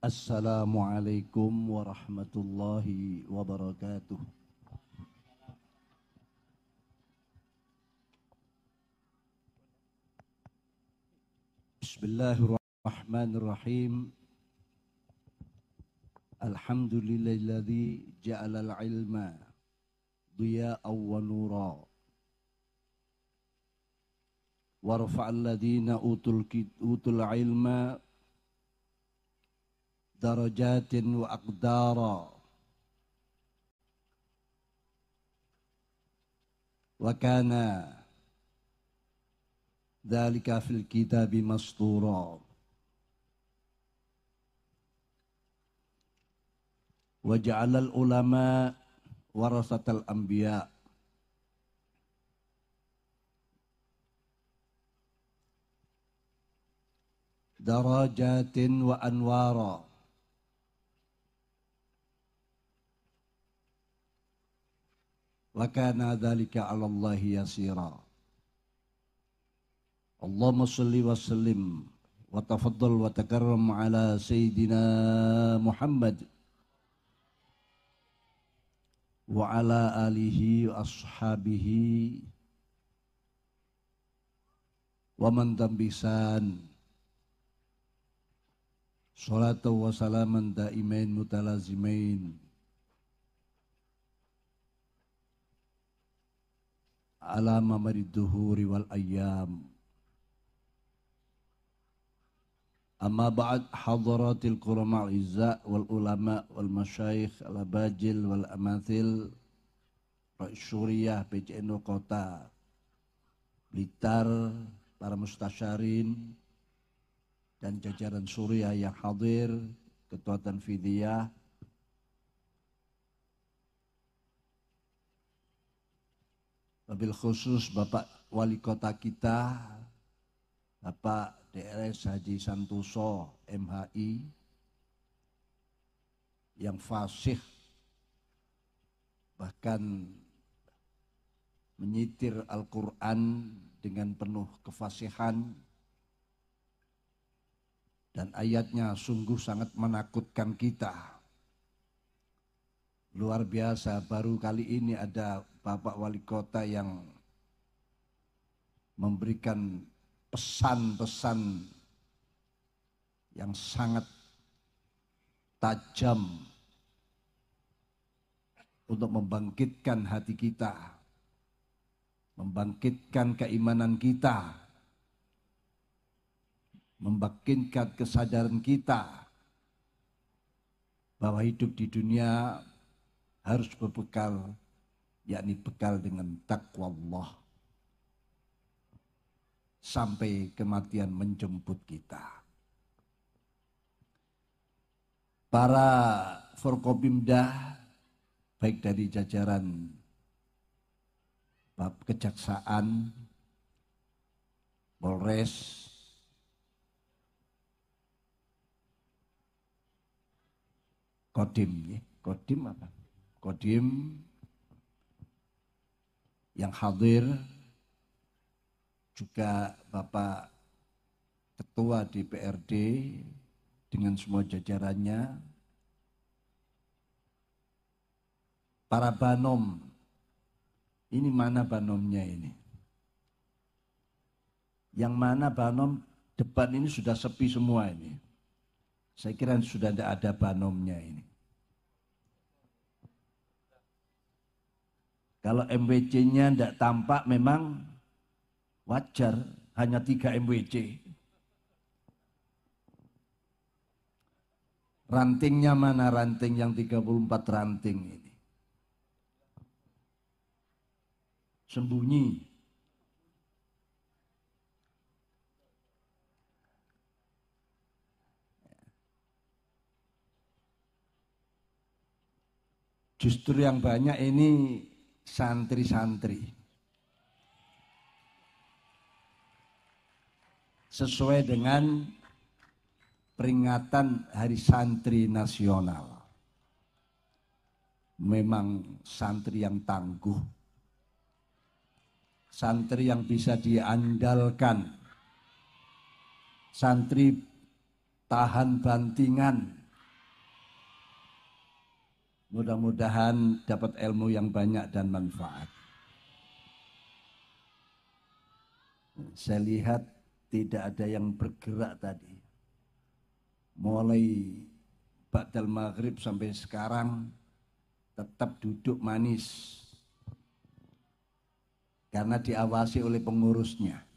Assalamualaikum warahmatullahi wabarakatuh. Bismillahirrahmanirrahim. Alhamdulillahilladzi ja'alal ilma diya'aw wa nura wa rafa'al ladzina utul ilma darajatin wa aqdara wa kana dzalika fil kitabi mastura wa ja'alal ulama warasatal anbiya darajatin wa anwara wa kana dzalika 'ala Allahi yasira. Allahumma shalli wa sallim wa tafaddal wa takarram ala sayyidina Muhammad wa ala alihi wa ashabihi wa man tambisan salatu wa salaman daimain mutalazimain ala mamarid duhuri wal ayyam. Amma ba'd, hadaratil qurama al-izza wal ulama wal masyayikh al abajil wal amathil Rais Syuriah PCNU Kota Blitar, para mustasyarin dan jajaran Suriah yang hadir, Ketua Tanfidiyah, wabil khusus Bapak Wali Kota kita, Bapak DRS Haji Santoso MHI, yang fasih bahkan menyitir Al-Quran dengan penuh kefasihan dan ayatnya sungguh sangat menakutkan kita. Luar biasa, baru kali ini ada Bapak Wali Kota yang memberikan pesan-pesan yang sangat tajam untuk membangkitkan hati kita, membangkitkan keimanan kita, membangkitkan kesadaran kita bahwa hidup di dunia harus berbekal, yakni bekal dengan takwa Allah sampai kematian menjemput kita. Para Forkopimda, baik dari jajaran Kejaksaan, Polres, Kodim apa? Kodim yang hadir, juga Bapak Ketua DPRD dengan semua jajarannya, para banom, ini mana banomnya ini? Yang mana banom? Depan ini sudah sepi semua ini. Saya kira sudah tidak ada banomnya ini. Kalau MWC-nya tidak tampak memang wajar, hanya 3 MWC. Rantingnya mana, ranting yang 34 ranting ini? Sembunyi. Justru yang banyak ini santri-santri. Sesuai dengan peringatan Hari Santri Nasional. Memang santri yang tangguh, santri yang bisa diandalkan, santri tahan bantingan, Mudah-mudahan dapat ilmu yang banyak dan manfaat. Saya lihat tidak ada yang bergerak tadi. Mulai ba'dal maghrib sampai sekarang tetap duduk manis. Karena diawasi oleh pengurusnya.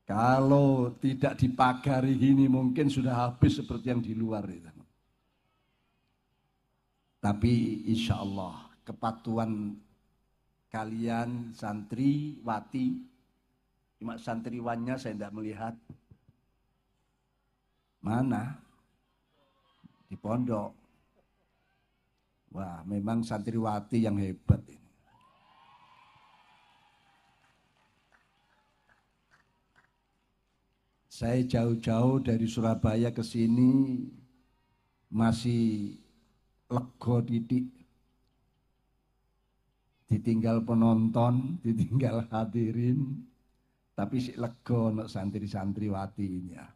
Kalau tidak dipagari gini mungkin sudah habis seperti yang di luar itu. Tapi insya Allah kepatuhan kalian santriwati, cuma santriwannya saya tidak melihat. Mana? Di pondok. Wah, memang santriwati yang hebat ini. Saya jauh-jauh dari Surabaya ke sini masih lego titik. Ditinggal penonton, ditinggal hadirin, tapi si lego untuk santri-santriwatinya.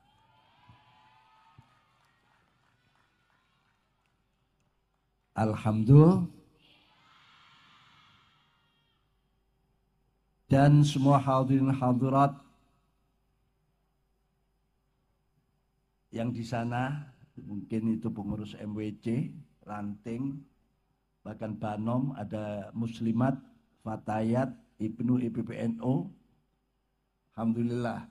Alhamdulillah. Dan semua hadirin hadirat yang di sana, mungkin itu pengurus MWC, ranting, bahkan Banom, ada Muslimat, Fatayat, Ibnu IPPNO. Alhamdulillah.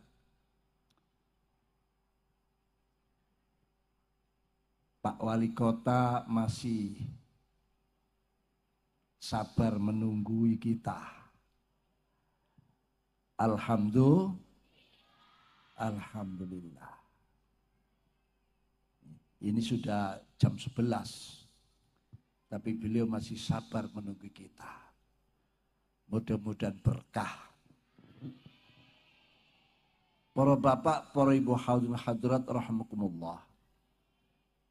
Pak Wali Kota masih sabar menunggui kita. Alhamdulillah. Ini sudah jam 11. Tapi beliau masih sabar menunggu kita. Mudah-mudahan berkah. Para bapak, para ibu hadirin hadirat rahimakumullah.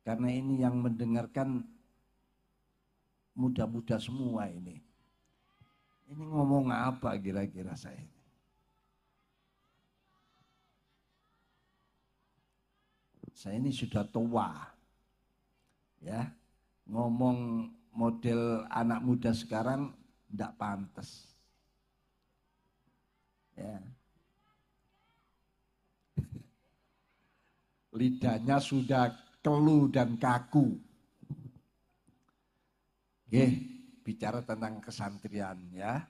Karena ini yang mendengarkan muda-muda semua ini. Ini ngomong apa kira-kira saya? Saya ini sudah tua. Ya. Ngomong model anak muda sekarang tidak pantas. Ya. Lidahnya sudah kelu dan kaku. Oke, bicara tentang kesantrian ya.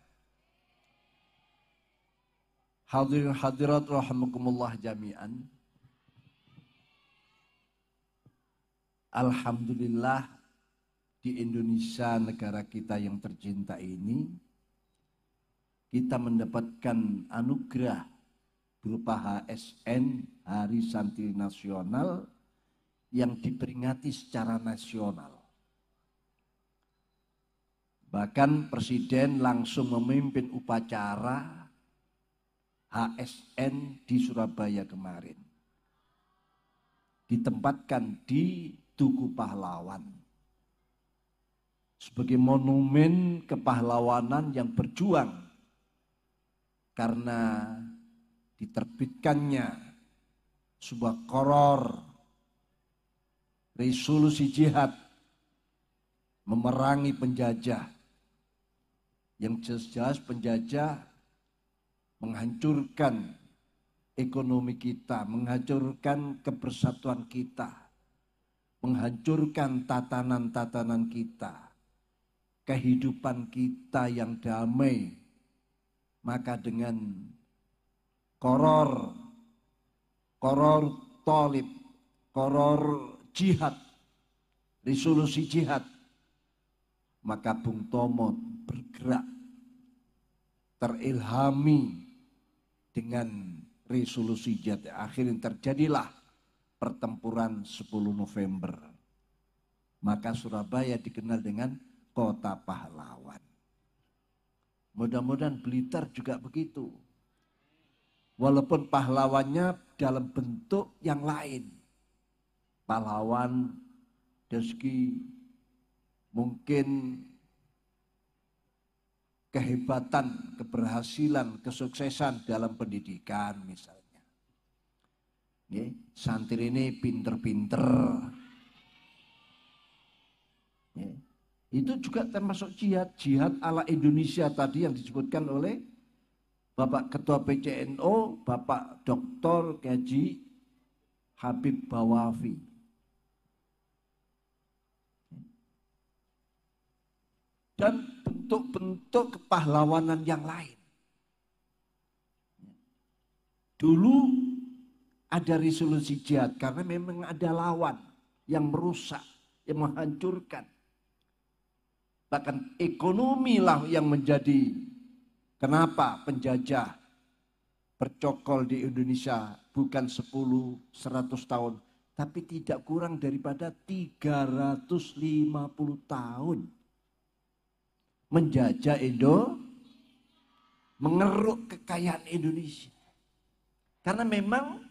Hadirin hadirat rahimakumullah jami'an. Alhamdulillah di Indonesia, negara kita yang tercinta ini, kita mendapatkan anugerah berupa HSN, Hari Santri Nasional, yang diperingati secara nasional. Bahkan Presiden langsung memimpin upacara HSN di Surabaya kemarin. Ditempatkan di Tugu Pahlawan. Sebagai monumen kepahlawanan yang berjuang karena diterbitkannya sebuah qoror resolusi jihad memerangi penjajah, yang jelas-jelas penjajah menghancurkan ekonomi kita, menghancurkan kebersatuan kita, menghancurkan tatanan-tatanan kita, kehidupan kita yang damai. Maka dengan qoror tolib, qoror jihad, resolusi jihad, maka Bung Tomo bergerak terilhami dengan resolusi jihad. Akhirnya terjadilah pertempuran 10 November. Maka Surabaya dikenal dengan kota pahlawan. Mudah-mudahan Blitar juga begitu. Walaupun pahlawannya dalam bentuk yang lain. Pahlawan dari segi mungkin kehebatan, keberhasilan, kesuksesan dalam pendidikan misalnya. Santri ini pinter-pinter. Itu juga termasuk jihad. Jihad ala Indonesia tadi yang disebutkan oleh Bapak Ketua PCNO, Bapak Dr. Haji Habib Bawafi. Dan bentuk-bentuk kepahlawanan yang lain. Dulu ada resolusi jihad karena memang ada lawan yang merusak, yang menghancurkan. Bahkan ekonomi lah yang menjadi kenapa penjajah bercokol di Indonesia bukan 10-100 tahun, tapi tidak kurang daripada 350 tahun. Menjajah mengeruk kekayaan Indonesia. Karena memang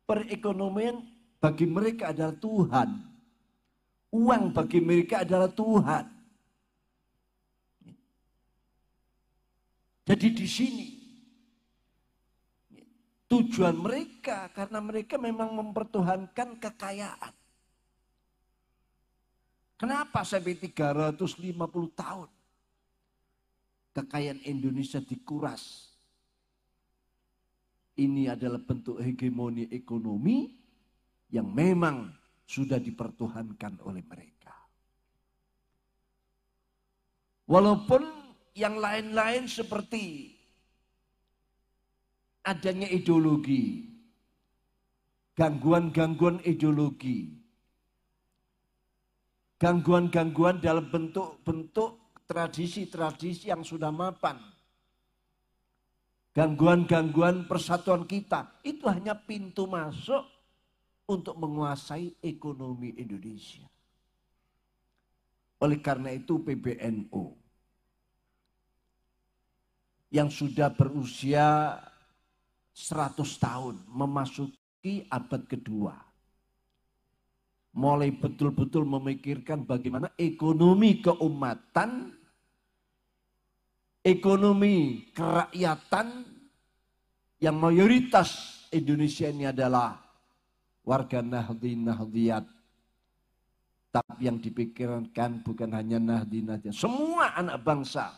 perekonomian bagi mereka adalah Tuhan. Uang bagi mereka adalah Tuhan. Jadi di sini tujuan mereka karena mereka memang mempertuhankan kekayaan. Kenapa sampai 350 tahun kekayaan Indonesia dikuras? Ini adalah bentuk hegemoni ekonomi yang memang sudah dipertuhankan oleh mereka. Walaupun yang lain-lain seperti adanya ideologi, gangguan-gangguan ideologi, gangguan-gangguan dalam bentuk-bentuk tradisi-tradisi yang sudah mapan, gangguan-gangguan persatuan kita, itu hanya pintu masuk untuk menguasai ekonomi Indonesia. Oleh karena itu PBNU yang sudah berusia 100 tahun memasuki abad kedua. Mulai betul-betul memikirkan bagaimana ekonomi keumatan, ekonomi kerakyatan yang mayoritas Indonesia ini adalah warga Nahdien-Nahdiyat. Tapi yang dipikirkan bukan hanya Nahdien-Nahdiyat, semua anak bangsa.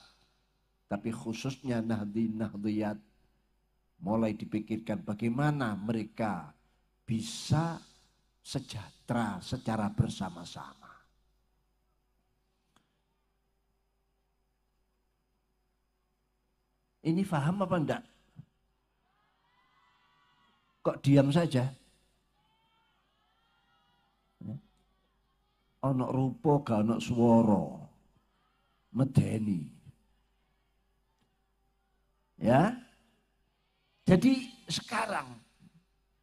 Tapi khususnya Nahdien-Nahdiyat mulai dipikirkan bagaimana mereka bisa sejahtera secara bersama-sama. Ini paham apa enggak? Kok diam saja? Ono rupa gak ono swara. Medeni. Ya. Jadi sekarang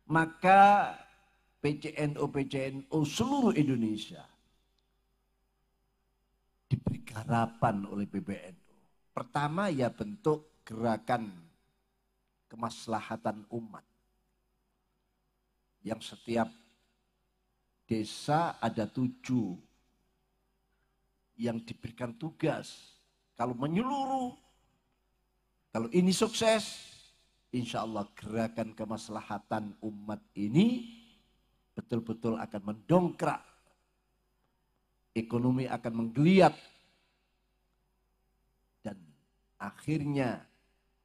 maka PCNO seluruh Indonesia diberi harapan oleh PBNU. Pertama ya bentuk gerakan kemaslahatan umat. Yang setiap desa ada 7 yang diberikan tugas. Kalau menyeluruh, kalau ini sukses, insya Allah gerakan kemaslahatan umat ini betul-betul akan mendongkrak. Ekonomi akan menggeliat. Dan akhirnya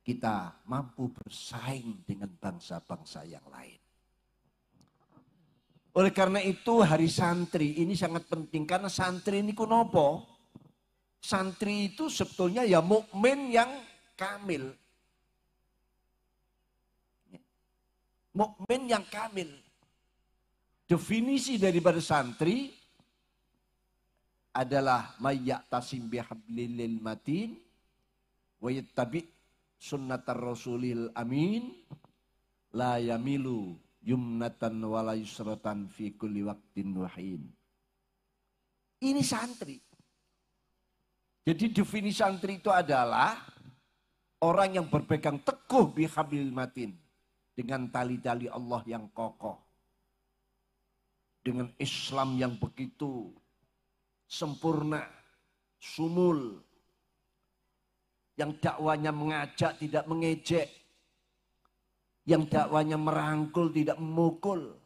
kita mampu bersaing dengan bangsa-bangsa yang lain. Oleh karena itu hari santri ini sangat penting. Karena santri ini kunopo. Santri itu sebetulnya ya mukmin yang kamil. Mukmin yang kamil. Definisi daripada santri adalah mayyatasim bihablil matin wa yattabi sunnatar rasulil amin la yamilu yumnatan wala yusratan fi kulli waqtin wahin. Ini santri. Jadi definisi santri itu adalah orang yang berpegang teguh bihablil matin. Dengan tali-tali Allah yang kokoh. Dengan Islam yang begitu sempurna, sumul. Yang dakwanya mengajak, tidak mengejek. Yang dakwanya merangkul tidak memukul.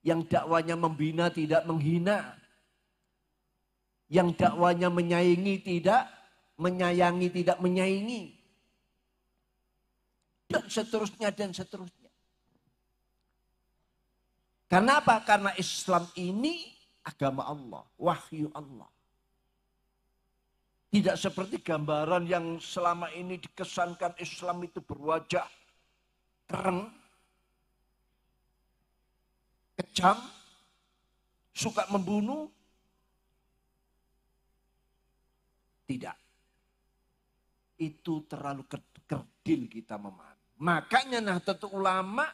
Yang dakwanya membina tidak menghina. Yang dakwanya menyayangi tidak menyayangi. Dan seterusnya dan seterusnya. Karena apa? Karena Islam ini agama Allah, wahyu Allah. Tidak seperti gambaran yang selama ini dikesankan Islam itu berwajah kereng, kejam, suka membunuh. Tidak. Itu terlalu kerdil kita memahami. Makanya Nahdlatul Ulama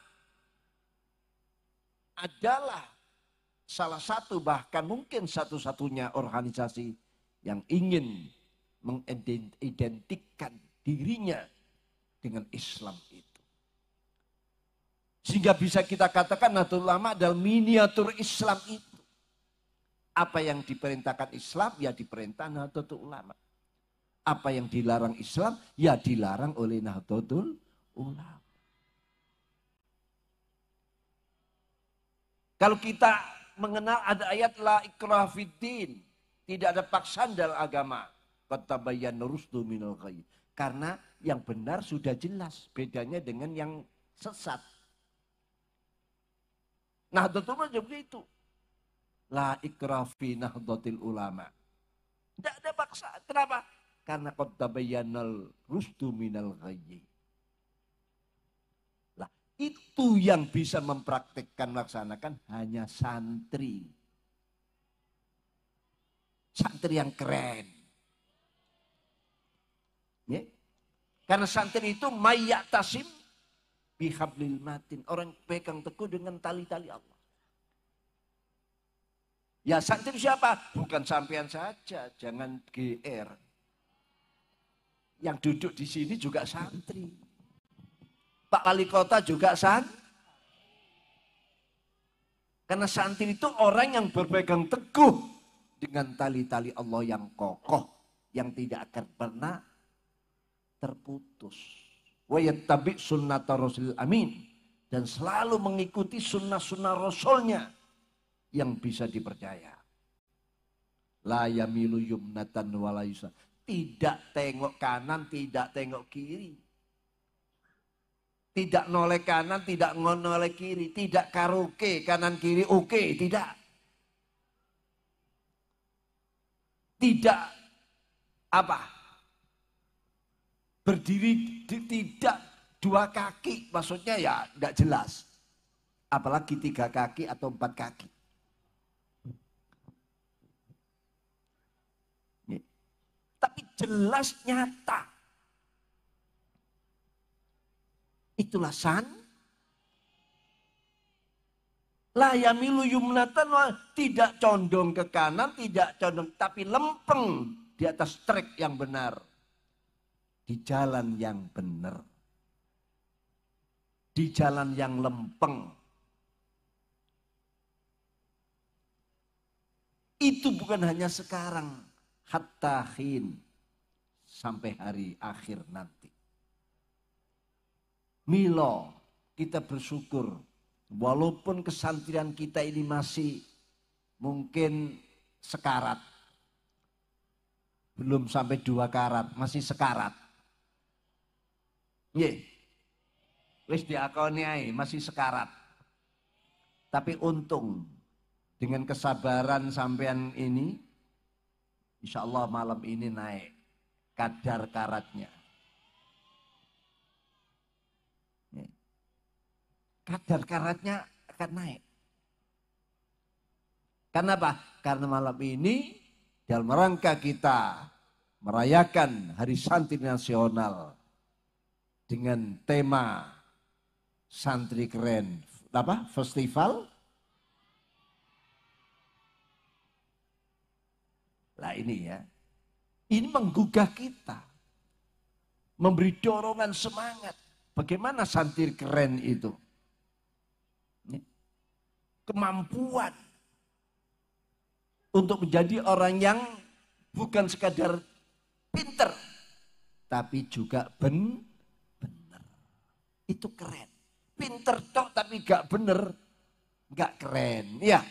adalah salah satu bahkan mungkin satu-satunya organisasi yang ingin mengidentikan dirinya dengan Islam itu. Sehingga bisa kita katakan Nahdlatul Ulama adalah miniatur Islam itu. Apa yang diperintahkan Islam, ya diperintah Nahdlatul Ulama. Apa yang dilarang Islam, ya dilarang oleh Nahdlatul Ulama. Kalau kita mengenal ada ayat la ikraha fiddin, tidak ada paksaan dalam agama. Qad tabayyana rusdu minal ghayy. Karena yang benar sudah jelas, bedanya dengan yang sesat. Nahdlatul Ulama juga itu. La ikraha fi Nahdlatul Ulama. Tidak ada paksaan. Kenapa? Karena qad tabayyanal rusdu minal ghayy. Lah, itu yang bisa mempraktikkan melaksanakan hanya santri. Santri yang keren. Ya? Karena santri itu mayyatasim bihablil matin. Orang pegang teguh dengan tali-tali Allah. Ya santri siapa? Bukan sampean saja, jangan GR. Yang duduk di sini juga santri. Pak Wali Kota juga Karena santri itu orang yang berpegang teguh dengan tali-tali Allah yang kokoh, yang tidak akan pernah terputus. Wa yattabi' sunnata Rasul amin, dan selalu mengikuti sunnah-sunnah Rasulnya yang bisa dipercaya. La yamilu yumnatan wala yusra. Tidak tengok kanan, tidak tengok kiri. Tidak noleh kanan, tidak noleh kiri. Tidak karaoke, kanan kiri oke, tidak. Tidak apa? Berdiri tidak dua kaki, maksudnya ya enggak jelas. Apalagi 3 kaki atau 4 kaki. Tapi jelas nyata. Itulah la yamilu yumnatan, tidak condong ke kanan, tidak condong, tapi lempeng di atas trek yang benar. Di jalan yang benar. Di jalan yang lempeng. Itu bukan hanya sekarang. Hatta hin, sampai hari akhir nanti. Milo, kita bersyukur walaupun kesantrian kita ini masih mungkin sekarat. Belum sampai 2 karat, masih sekarat. Nggih. Wis diakoni ae, masih sekarat. Tapi untung dengan kesabaran sampean ini, insya Allah malam ini naik kadar karatnya. Kadar karatnya akan naik. Karena apa? Karena malam ini dalam rangka kita merayakan Hari Santri Nasional dengan tema Santri Keren, apa? Festival. Lah ini ya, ini menggugah kita, memberi dorongan semangat. Bagaimana santri keren itu? Kemampuan untuk menjadi orang yang bukan sekadar pinter, tapi juga benar. Itu keren. Pinter tok tapi gak bener, gak keren. Ya.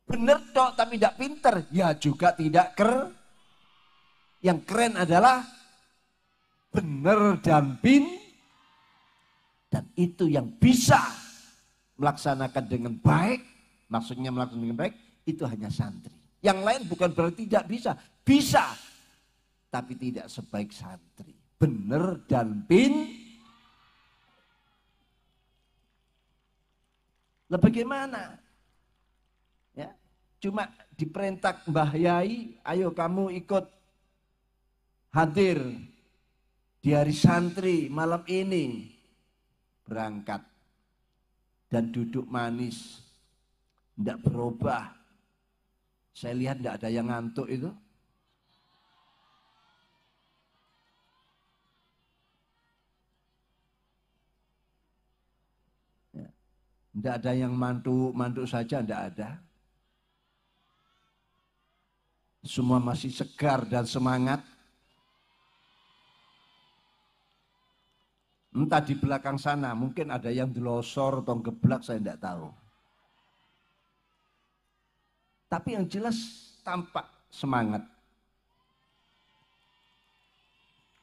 Bener tok tapi gak pinter, ya juga tidak keren. Yang keren adalah bener dan dan itu yang bisa melaksanakan dengan baik, maksudnya melaksanakan dengan baik, itu hanya santri. Yang lain bukan berarti tidak bisa, bisa, tapi tidak sebaik santri. Bener dan lah bagaimana? Ya, cuma diperintah Mbah Yai, ayo kamu ikut hadir di hari santri malam ini, berangkat dan duduk manis, tidak berubah. Saya lihat tidak ada yang ngantuk itu. Tidak ada yang mantuk saja, tidak ada. Semua masih segar dan semangat. Entah di belakang sana, mungkin ada yang delosor atau geblak, saya tidak tahu. Tapi yang jelas tampak semangat.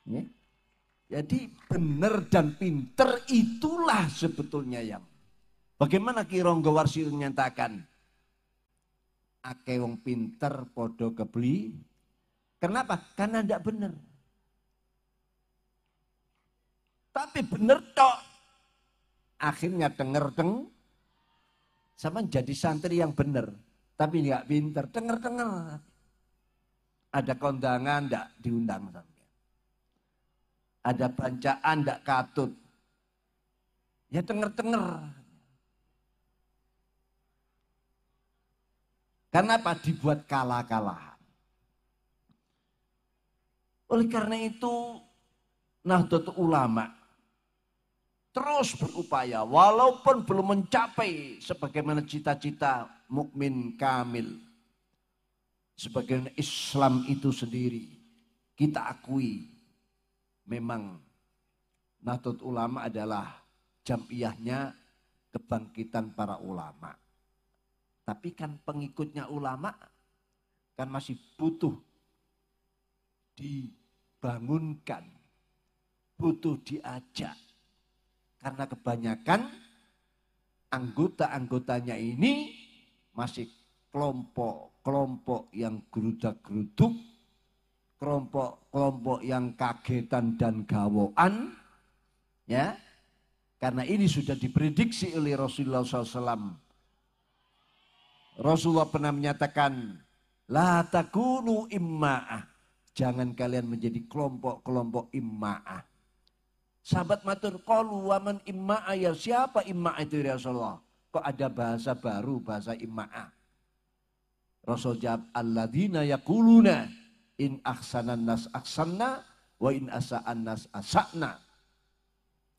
Ya. Jadi benar dan pinter itulah sebetulnya yang. Bagaimana Ki Ronggo Warsi menyatakan? Ake wong pinter podo kebeli. Kenapa? Karena tidak benar. Tapi benar tok. Akhirnya denger sama jadi santri yang benar. Tapi nggak pinter, denger. Ada kondangan nggak diundang sampai. Ada bancaan nggak katut. Ya denger. Kenapa dibuat kalah-kalahan? Oleh karena itu Nahdlatul Ulama terus berupaya walaupun belum mencapai sebagaimana cita-cita mukmin kamil. Sebagaimana Islam itu sendiri kita akui memang Nahdlatul Ulama adalah jamiyahnya kebangkitan para ulama. Tapi kan pengikutnya ulama kan masih butuh dibangunkan, butuh diajak. Karena kebanyakan anggota-anggotanya ini masih kelompok-kelompok yang gerudak-geruduk, kelompok-kelompok yang kagetan dan gawoan, ya. Karena ini sudah diprediksi oleh Rasulullah SAW. Rasulullah pernah menyatakan, la takunu imma'ah. Jangan kalian menjadi kelompok-kelompok imma'ah. Sahabat matur, qalu wa man imma'ah, ya siapa imma'ah itu ya Rasulullah? Kok ada bahasa baru, bahasa imma'ah? Rasul jawab, alladzina yaquluna in ahsanan nas ahsanna wa in asa'an nas asa'na.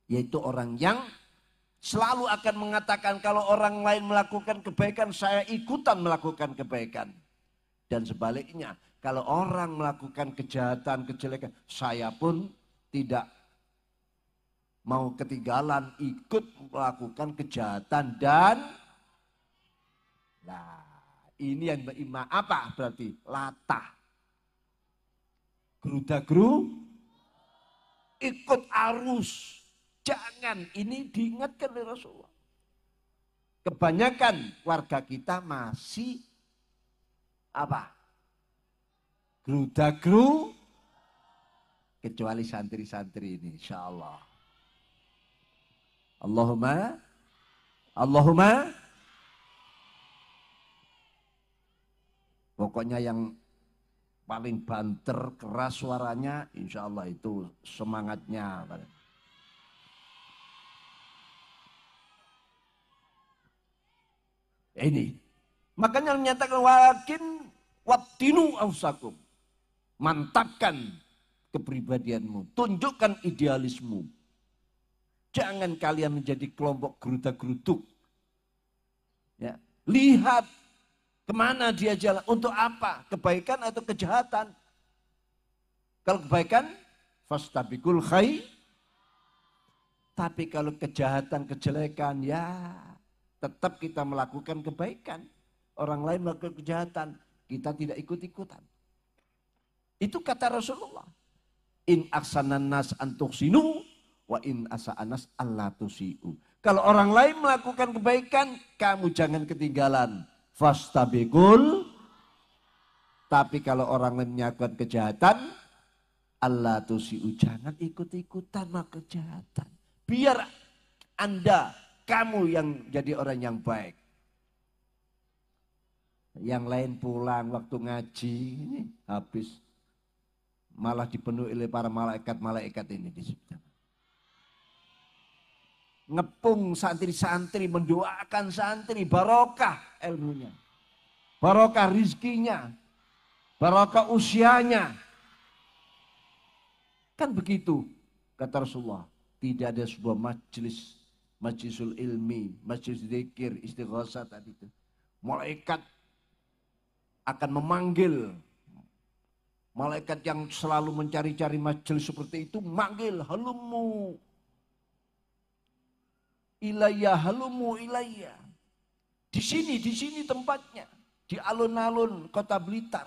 Yaitu orang yang selalu akan mengatakan kalau orang lain melakukan kebaikan, saya ikutan melakukan kebaikan. Dan sebaliknya, kalau orang melakukan kejahatan, kejelekan, saya pun tidak mau ketinggalan ikut melakukan kejahatan dan ini yang berimah apa berarti? Latah. Geruda-geru ikut arus. Jangan, ini diingatkan oleh Rasulullah. Kebanyakan warga kita masih apa? Geruda-geru, kecuali santri-santri ini, insya Allah. Allahumma, pokoknya yang paling banter, keras suaranya, insya Allah itu semangatnya. Ini. Makanya menyatakan walakin wattinu ausakum. Mantapkan kepribadianmu. Tunjukkan idealismu. Jangan kalian menjadi kelompok geruda-geruduk. Ya. Lihat kemana dia jalan. Untuk apa? Kebaikan atau kejahatan? Kalau kebaikan, fastabiqul khair. Tapi kalau kejahatan, kejelekan, ya tetap kita melakukan kebaikan. Orang lain melakukan kejahatan, kita tidak ikut-ikutan. Itu kata Rasulullah. In aksanan nas antuksinu, wa in asa'anas alla tusi'u. Kalau orang lain melakukan kebaikan, kamu jangan ketinggalan. Fastabikul. Tapi kalau orang lain melakukan kejahatan, alla tusi'u. Jangan ikut-ikutan melakukan kejahatan. Biar Anda, kamu yang jadi orang yang baik. Yang lain pulang waktu ngaji, ini habis. Malah dipenuhi oleh para malaikat-malaikat ini di situ. Ngepung santri-santri, mendoakan santri, barokah ilmunya. Barokah rizkinya. Barokah usianya. Kan begitu, kata Rasulullah. Tidak ada sebuah majlisul ilmi, majlis zikir, istighosah tadi itu. Malaikat akan memanggil. Malaikat yang selalu mencari-cari majlis seperti itu, manggil, halumu ilayya, halumu ilayya. Di sini tempatnya. Di alun-alun kota Blitar.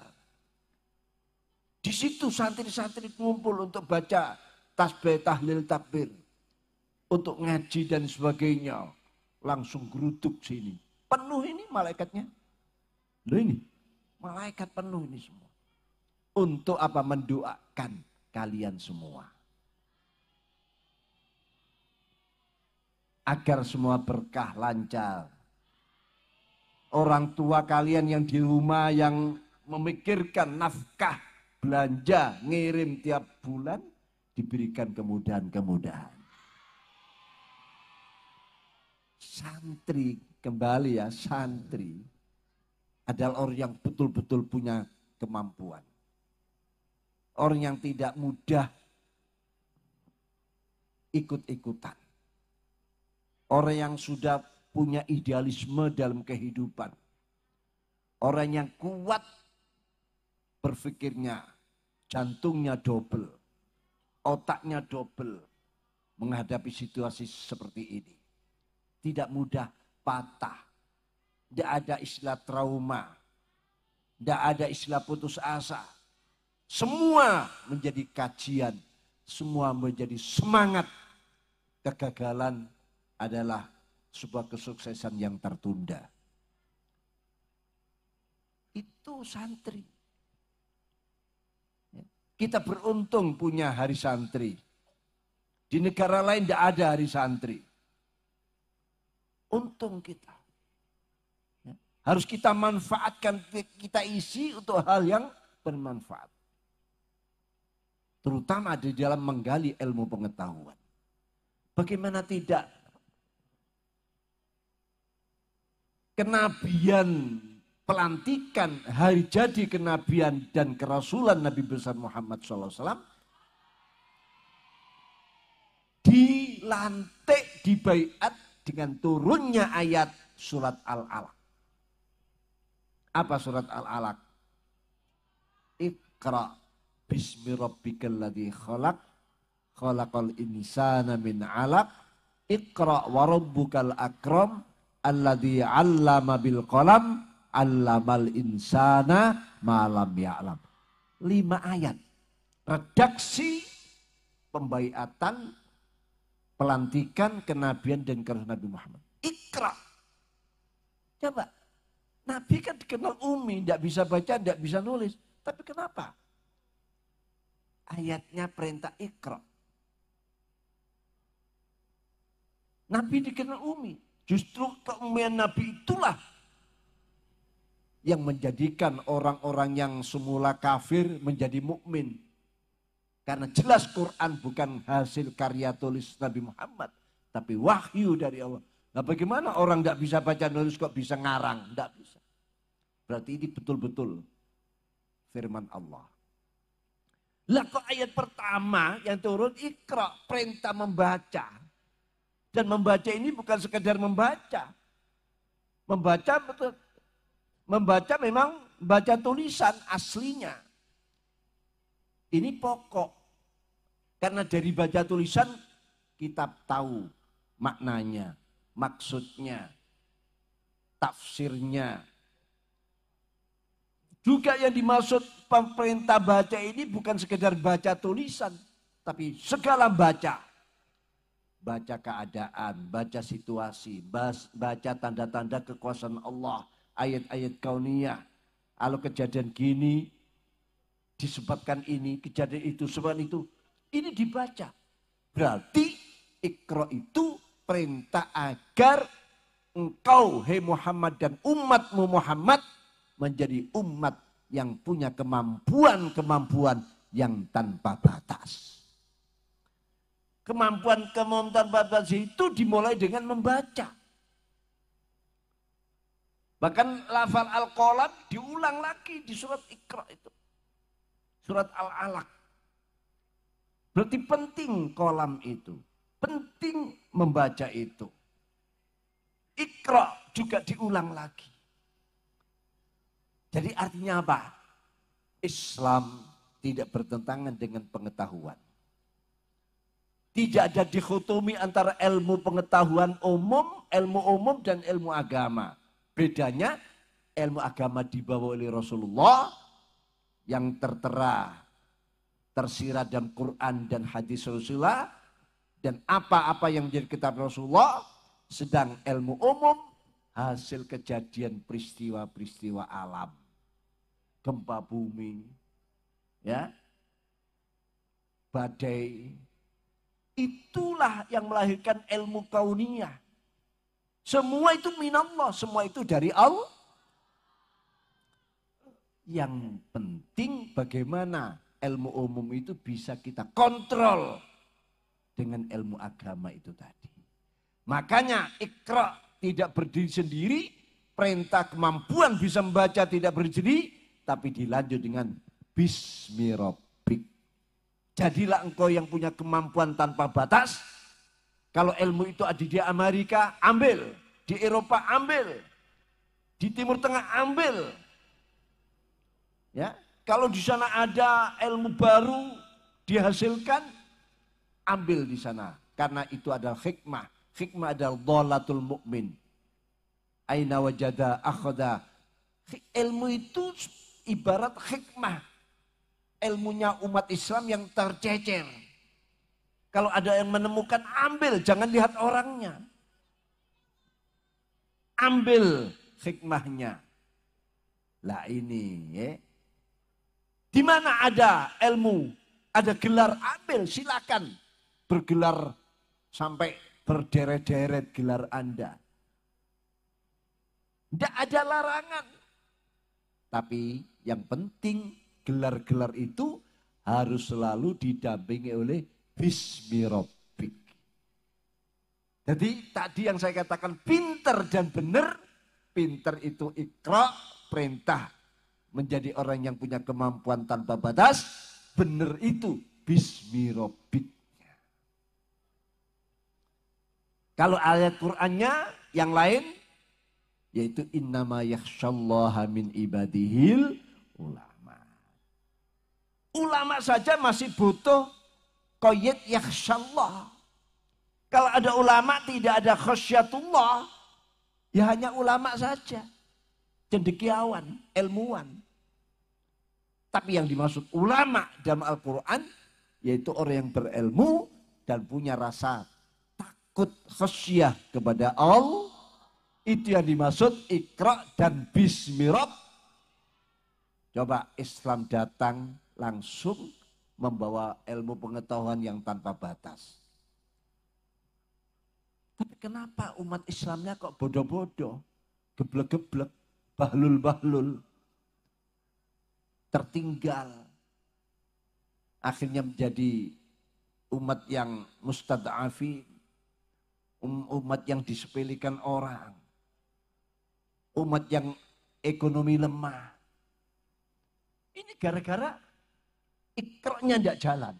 Di situ santri-santri kumpul untuk baca tasbih, tahlil, takbir. Untuk ngaji dan sebagainya. Langsung geruduk sini. Penuh ini malaikatnya. Loh ini, malaikat penuh ini semua. Untuk apa? Mendoakan kalian semua. Agar semua berkah, lancar. Orang tua kalian yang di rumah yang memikirkan nafkah, belanja, ngirim tiap bulan, diberikan kemudahan-kemudahan. Santri, kembali ya, santri adalah orang yang betul-betul punya kemampuan. Orang yang tidak mudah ikut-ikutan. Orang yang sudah punya idealisme dalam kehidupan. Orang yang kuat berpikirnya, jantungnya double, otaknya double menghadapi situasi seperti ini. Tidak mudah patah. Tidak ada istilah trauma. Tidak ada istilah putus asa. Semua menjadi kajian. Semua menjadi semangat. Kegagalan adalah sebuah kesuksesan yang tertunda. Itu santri. Kita beruntung punya hari santri. Di negara lain tidak ada hari santri. Untung kita. Harus kita manfaatkan, kita isi untuk hal yang bermanfaat. Terutama di dalam menggali ilmu pengetahuan. Bagaimana tidak kenabian, pelantikan hari jadi kenabian dan kerasulan Nabi besar Muhammad SAW dilantik, dibaiat dengan turunnya ayat surat Al-Alaq. Apa surat Al-Alaq? Iqra bismi rabbikal ladzi khalaq, khalaqal insana min 'alaq, iqra wa rabbukal akram, alladzi 'allama bil qalam, 'allamal insana ma lam ya'lam. 5 ayat. Redaksi pembaiatan, pelantikan, kenabian dan kerasulan Nabi Muhammad. Iqra. Coba. Nabi kan dikenal umi, tidak bisa baca, tidak bisa nulis. Tapi kenapa? Ayatnya perintah Iqra. Nabi dikenal umi. Justru keumian Nabi itulah yang menjadikan orang-orang yang semula kafir menjadi mukmin. Karena jelas Quran bukan hasil karya tulis Nabi Muhammad, tapi wahyu dari Allah. Nah bagaimana orang tidak bisa baca nulis kok bisa ngarang? Tidak bisa. Berarti ini betul-betul firman Allah. Lah kok ayat pertama yang turun Iqra, perintah membaca. Dan membaca ini bukan sekedar membaca. Membaca betul. Membaca memang baca tulisan aslinya. Ini pokok. Karena dari baca tulisan Kitab tahu maknanya, maksudnya, tafsirnya. Juga yang dimaksud pemerintah baca ini bukan sekedar baca tulisan, tapi segala baca. Baca keadaan, baca situasi, baca tanda-tanda kekuasaan Allah, ayat-ayat kauniyah. Kalau kejadian gini, disebabkan ini, kejadian itu, sebab itu. Ini dibaca. Berarti Iqra itu perintah agar engkau, hei Muhammad, dan umatmu Muhammad menjadi umat yang punya kemampuan-kemampuan yang tanpa batas. Kemampuan-kemampuan tanpa batas itu dimulai dengan membaca. Bahkan lafal Al-Qalam diulang lagi di surat Iqra itu. Surat Al-Alaq. Berarti penting kolam itu. Penting membaca itu. Iqra juga diulang lagi. Jadi artinya apa? Islam tidak bertentangan dengan pengetahuan. Tidak ada dikotomi antara ilmu pengetahuan ilmu umum dan ilmu agama. Bedanya ilmu agama dibawa oleh Rasulullah yang tertera, tersirat dalam Quran dan hadis Rasulullah. Dan apa-apa yang menjadi kitab Rasulullah, sedang ilmu umum hasil kejadian peristiwa-peristiwa alam. Gempa bumi, ya, badai, itulah yang melahirkan ilmu kauniyah. Semua itu minallah, semua itu dari Allah. Yang penting bagaimana ilmu umum itu bisa kita kontrol dengan ilmu agama itu tadi. Makanya Iqra tidak berdiri sendiri, perintah kemampuan bisa membaca tidak berdiri sendiri, tapi dilanjut dengan Bismi Rabbik. Jadilah engkau yang punya kemampuan tanpa batas. Kalau ilmu itu ada di Amerika, ambil. Di Eropa, ambil. Di Timur Tengah, ambil. Ya, kalau di sana ada ilmu baru dihasilkan, ambil di sana. Karena itu adalah hikmah. Hikmah adalah dhalatul mu'min. Aina wajada akhada. Ilmu itu ibarat hikmah. Ilmunya umat Islam yang tercecer. Kalau ada yang menemukan, ambil. Jangan lihat orangnya. Ambil hikmahnya. Lah ini ya. Di mana ada ilmu, ada gelar, ambil, silakan. Bergelar sampai berderet-deret gelar Anda. Tidak ada larangan. Tapi yang penting gelar-gelar itu harus selalu didampingi oleh Bismi Rabbik. Jadi tadi yang saya katakan pinter dan benar. Pinter itu Iqra, perintah menjadi orang yang punya kemampuan tanpa batas. Benar itu Bismi Rabbik. Kalau ayat Qur'annya yang lain, yaitu innama yakhsyallaha min ibadihil ulama. Ulama saja masih butuh qayyid yakhsyallah. Kalau ada ulama tidak ada khasyatullah, ya hanya ulama saja. Cendekiawan, ilmuwan. Tapi yang dimaksud ulama dalam Al-Quran, yaitu orang yang berilmu dan punya rasa takut khasyah kepada Allah. Itu yang dimaksud Iqra dan Bismi Rabb. Coba Islam datang langsung membawa ilmu pengetahuan yang tanpa batas. Tapi kenapa umat Islamnya kok bodoh-bodoh, geblek-geblek, bahlul-bahlul, tertinggal. Akhirnya menjadi umat yang mustad'afi, umat yang disepelekan orang. Umat yang ekonomi lemah. Ini gara-gara Iqra-nya tidak jalan.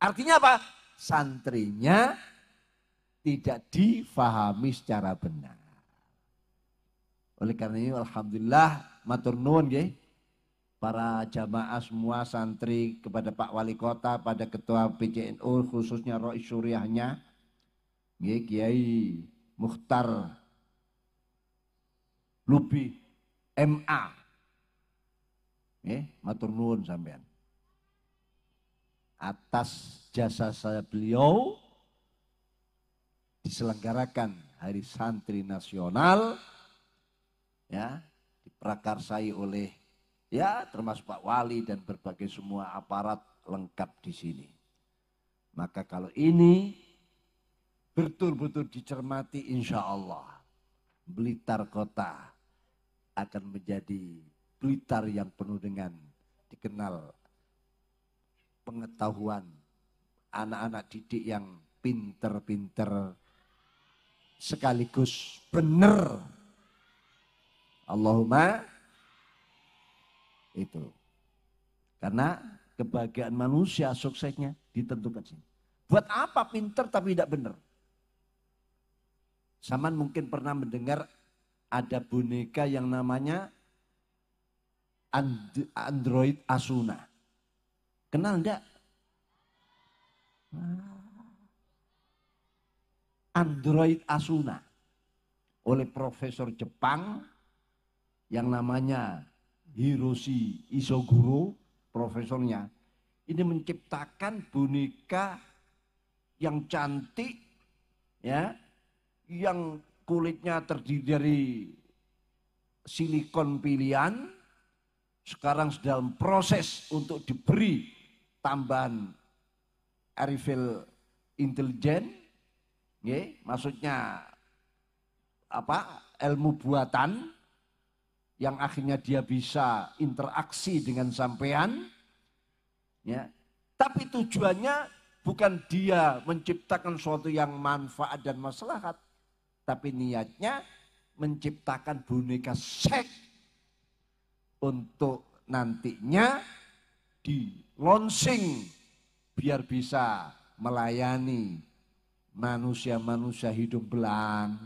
Artinya apa? Santrinya tidak difahami secara benar. Oleh karena ini alhamdulillah matur nuwun nggih. para jamaah semua, santri, kepada Pak Wali Kota, pada Ketua PCNU, khususnya Rois Suriahnya, Kiai Mukhtar Lubi MA, matur nuwun sampean. Atas jasa saya beliau diselenggarakan Hari Santri Nasional, ya, diprakarsai oleh ya termasuk Pak Wali dan berbagai semua aparat lengkap di sini. Maka kalau ini betul-betul dicermati, insya Allah Blitar Kota akan menjadi Blitar yang penuh dengan dikenal pengetahuan, anak-anak didik yang pinter-pinter sekaligus benar. Allahumma itu. Karena kebahagiaan manusia suksesnya ditentukan sini. Buat apa pinter tapi tidak benar? Saman mungkin pernah mendengar ada boneka yang namanya Android Asuna. Kenal enggak? Android Asuna oleh profesor Jepang yang namanya Hiroshi Isoguro, profesornya. Ini menciptakan boneka yang cantik, ya, yang kulitnya terdiri dari silikon pilihan, sekarang sedang proses untuk diberi tambahan artificial intelligence, maksudnya apa? Ilmu buatan yang akhirnya dia bisa interaksi dengan sampean, ya. Tapi tujuannya bukan dia menciptakan sesuatu yang manfaat dan maslahat, tapi niatnya menciptakan boneka seks untuk nantinya di launching biar bisa melayani manusia-manusia hidup belang,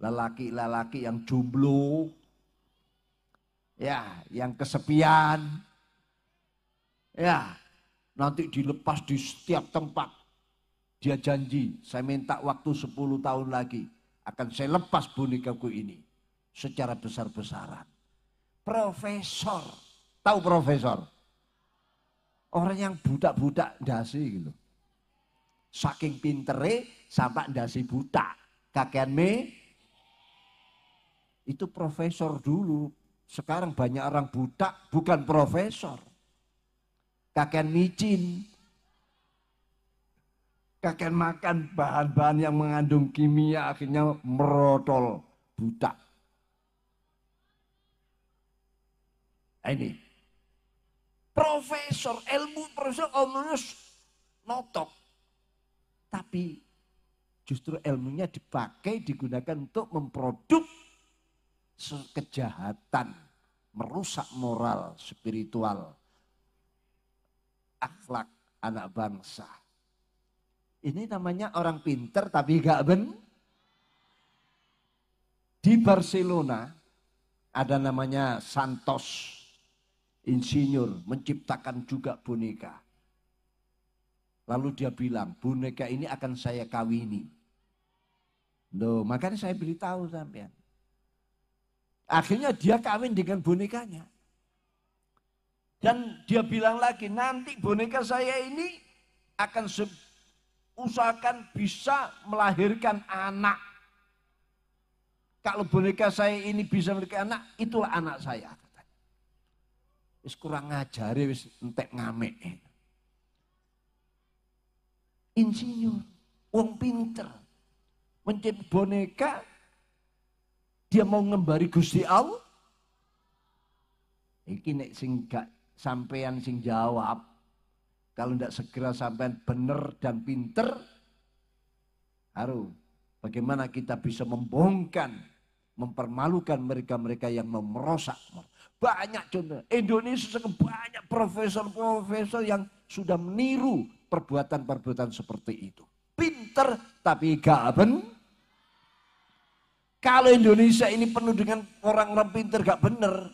lelaki-lelaki yang jomblo, ya, yang kesepian, ya, nanti dilepas di setiap tempat. Dia janji, saya minta waktu 10 tahun lagi akan saya lepas bonekaku ini secara besar-besaran. Profesor, tahu profesor? Orang yang budak-budak ndasi gitu. Saking pintere sampai ndasi budak. Kakean me itu profesor dulu. Sekarang banyak orang budak bukan profesor. Kakean micin. Kakean makan bahan-bahan yang mengandung kimia akhirnya merotol budak. Ini profesor, ilmu profesor omnibus notok. Tapi justru ilmunya dipakai, digunakan untuk memproduk kejahatan, merusak moral, spiritual, akhlak anak bangsa. Ini namanya orang pinter tapi gak benar. Di Barcelona ada namanya Santos, insinyur, menciptakan juga boneka. Lalu dia bilang, boneka ini akan saya kawini. Loh, makanya saya beritahu sampean. Akhirnya dia kawin dengan bonekanya. Dan dia bilang lagi, nanti boneka saya ini akan usahakan bisa melahirkan anak. Kalau boneka saya ini bisa melahirkan anak, itulah anak saya. Wis kurang ngajari, wis entek ngamek. Insinyur, wong pinter, menciptakan boneka, dia mau ngembari Gusti Allah. Iki nek sing gak sampean sing jawab, kalau ndak segera sampean bener dan pinter, bagaimana kita bisa membongkar, mempermalukan mereka-mereka yang mau merosak. Banyak contoh. Indonesia banyak profesor-profesor yang sudah meniru perbuatan-perbuatan seperti itu. Pinter tapi gak benar. Kalau Indonesia ini penuh dengan orang-orang pinter gak benar,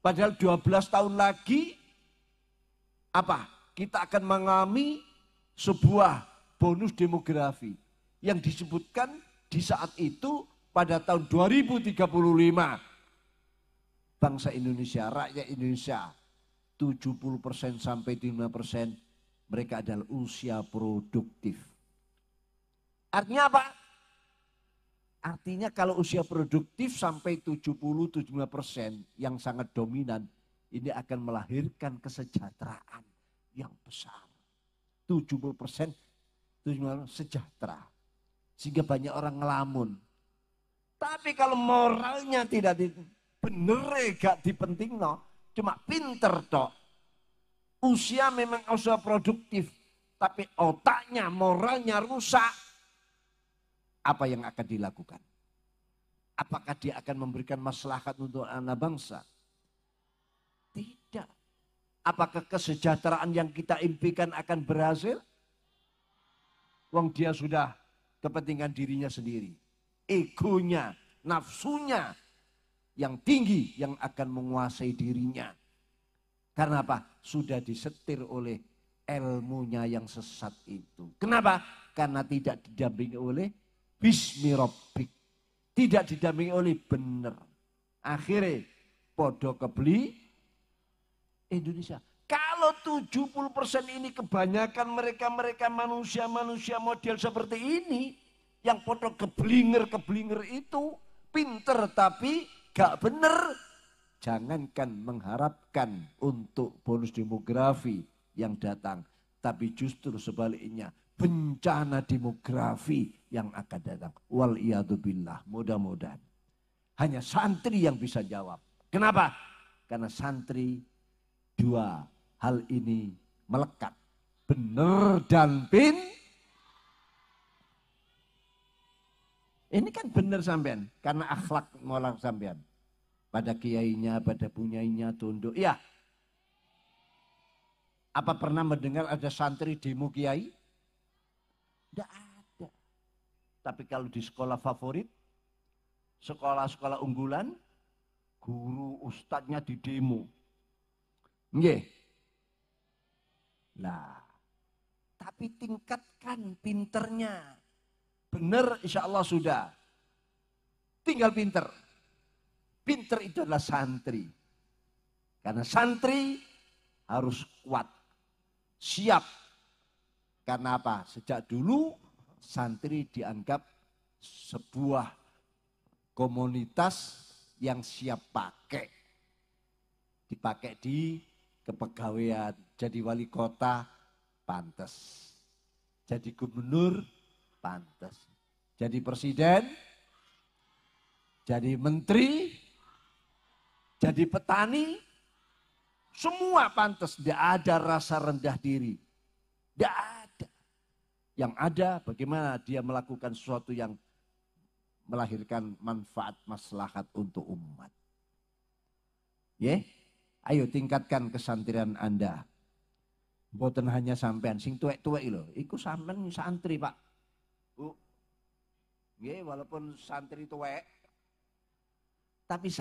Padahal 12 tahun lagi, apa? Kita akan mengalami sebuah bonus demografi yang disebutkan di saat itu pada tahun 2035. Bangsa Indonesia, rakyat Indonesia, 70% sampai 5% mereka adalah usia produktif. Artinya apa? Artinya kalau usia produktif sampai 70-75% yang sangat dominan, ini akan melahirkan kesejahteraan yang besar. 70% 75% sejahtera. Sehingga banyak orang ngelamun. Tapi kalau moralnya tidak bener gak dipenting, no, cuma pinter tok. Usia memang usia produktif, tapi otaknya, moralnya rusak. Apa yang akan dilakukan? Apakah dia akan memberikan maslahat untuk anak bangsa? Tidak. Apakah kesejahteraan yang kita impikan akan berhasil? Wong dia sudah kepentingan dirinya sendiri. Egonya, nafsunya yang tinggi yang akan menguasai dirinya. Karena apa? Sudah disetir oleh ilmunya yang sesat itu. Kenapa? Karena tidak didampingi oleh Bismi Rabbik. Tidak didampingi oleh benar. Akhirnya podo kebeli Indonesia. Kalau 70% ini kebanyakan mereka manusia-manusia model seperti ini. Yang podo keblinger itu pinter tapi gak bener. Jangankan mengharapkan untuk bonus demografi yang datang. Tapi justru sebaliknya. Bencana demografi yang akan datang. Wal'iyadzubillah, mudah-mudahan. Hanya santri yang bisa jawab. Kenapa? Karena santri dua hal ini melekat. Benar dan Ini kan benar sampean. Karena akhlak moral sampean. Pada kiainya, pada punyainya, tunduk. Ya. Apa pernah mendengar ada santri demo kiai? Tidak ada. Tapi kalau di sekolah favorit, sekolah-sekolah unggulan, guru ustadznya di demo. Nggih. Nah, tapi tingkatkan pinternya. Benar insya Allah sudah. Tinggal pinter. Pinter itu adalah santri. Karena santri harus kuat. Siap. Karena apa? Sejak dulu santri dianggap sebuah komunitas yang siap pakai. Dipakai di kepegawaian. Jadi wali kota, pantas. Jadi gubernur, pantas. Jadi presiden, jadi menteri, jadi petani, semua pantas. Tidak ada rasa rendah diri. Tidak ada. Yang ada bagaimana dia melakukan sesuatu yang melahirkan manfaat maslahat untuk umat. Ya, ayo tingkatkan kesantrian Anda. Boten hanya sampean sing tuwek-tuwek lho, iku sampean santri, Pak. Bu. Nggih, walaupun santri tuwek tapi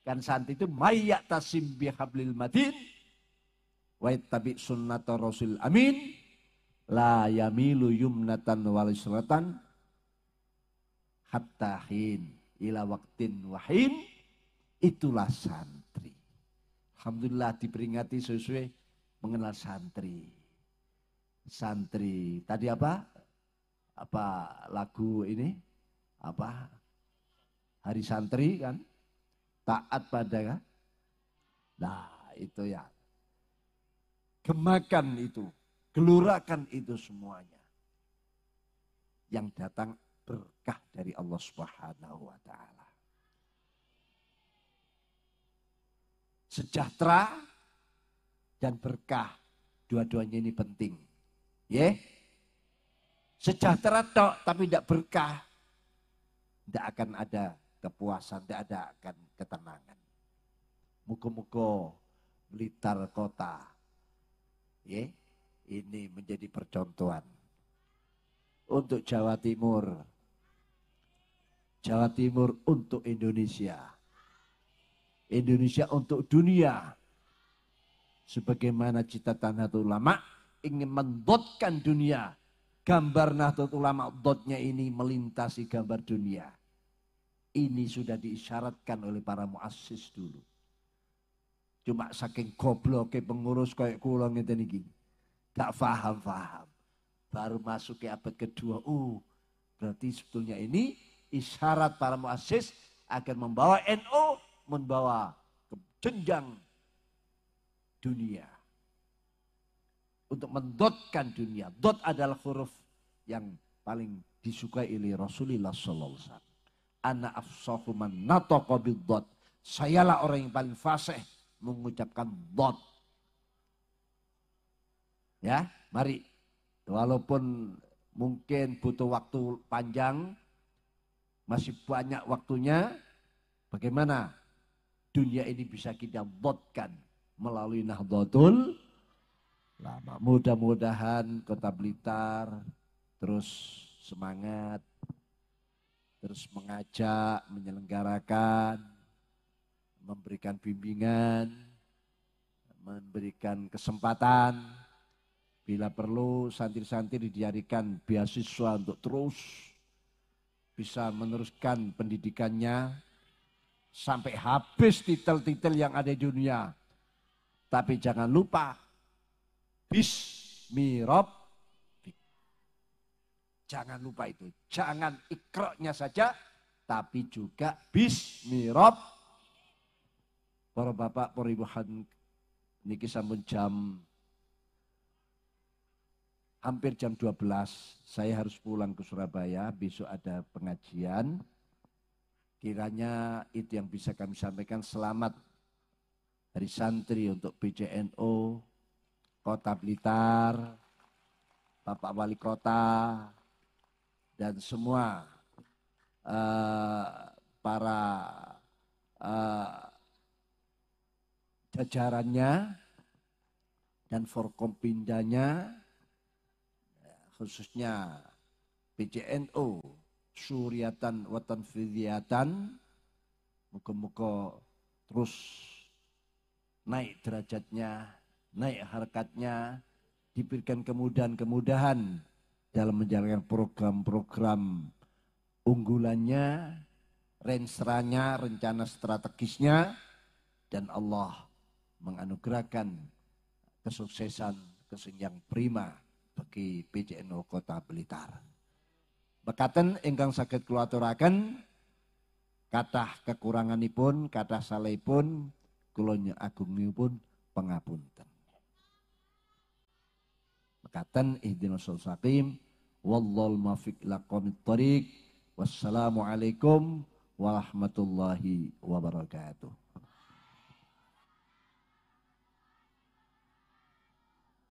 kan santri itu mayyak tasim bihablil matin wa tabi sunnata rasul amin. La yamilu yumnatan wal isratan hatta hin ila waktin wahin. Itulah santri. Alhamdulillah diperingati sesuai mengenal santri. Santri tadi apa? Apa lagu ini? Apa? Hari santri kan? Taat pada kan? Nah itu ya. Gemakan itu. Gelurakan itu semuanya. Yang datang berkah dari Allah Subhanahu wa taala. Sejahtera dan berkah, dua-duanya ini penting. Ya. Sejahtera tok tapi tidak berkah. Tidak akan ada kepuasan, tidak ada akan ketenangan. Muga-muga Blitar kota. Ya. Ini menjadi percontohan untuk Jawa Timur. Jawa Timur untuk Indonesia. Indonesia untuk dunia. Sebagaimana cita-cita Nahdlatul Ulama ingin mendotkan dunia. Gambar Nahdlatul Ulama dotnya ini melintasi gambar dunia. Ini sudah diisyaratkan oleh para muassis dulu. Cuma saking gobloknya pengurus kayak kula ngeten iki. Gak paham-paham. Baru masuk ke abad kedua. Berarti sebetulnya ini isyarat para muassis agar membawa NU membawa ke jenjang dunia. Untuk mendotkan dunia. Dot adalah huruf yang paling disukai oleh Rasulullah SAW. Ana afsahu man nataqa bid-dot. Sayalah orang yang paling fasih mengucapkan dot. Ya, mari. Walaupun mungkin butuh waktu panjang, masih banyak waktunya. Bagaimana dunia ini bisa kita dotkan melalui Nahdlatul Ulama. Mudah-mudahan Kota Blitar terus semangat, terus mengajak, menyelenggarakan, memberikan bimbingan, memberikan kesempatan. Bila perlu santri-santri dijadikan beasiswa untuk terus bisa meneruskan pendidikannya sampai habis titel-titel yang ada di dunia. Tapi jangan lupa Bismirab. Jangan lupa itu. Jangan ikroknya saja, tapi juga Bismirab. Para bapak, para ibu, niki sampun hampir jam 12. Saya harus pulang ke Surabaya. Besok ada pengajian. Kiranya itu yang bisa kami sampaikan. Selamat Hari Santri untuk PJNU, Kota Blitar, Bapak Wali Kota, dan semua para jajarannya dan Forkompindanya, khususnya PJNU, Suryatan wa Tanfidiyatan, muka-muka terus naik derajatnya, naik harkatnya, diberikan kemudahan-kemudahan dalam menjalankan program-program unggulannya, rensranya, rencana strategisnya, dan Allah menganugerahkan kesuksesan yang prima bagi PJNU Kota Blitar. Bekaten ingkang saged kula aturaken, kathah kekuranganipun, kathah salehipun, kula agungipun pangapunten. Bekaten ihdinas shiratal mustaqim, wallahul muwaffiq ila aqwamit thoriq. Wassalamualaikum warahmatullahi wabarakatuh.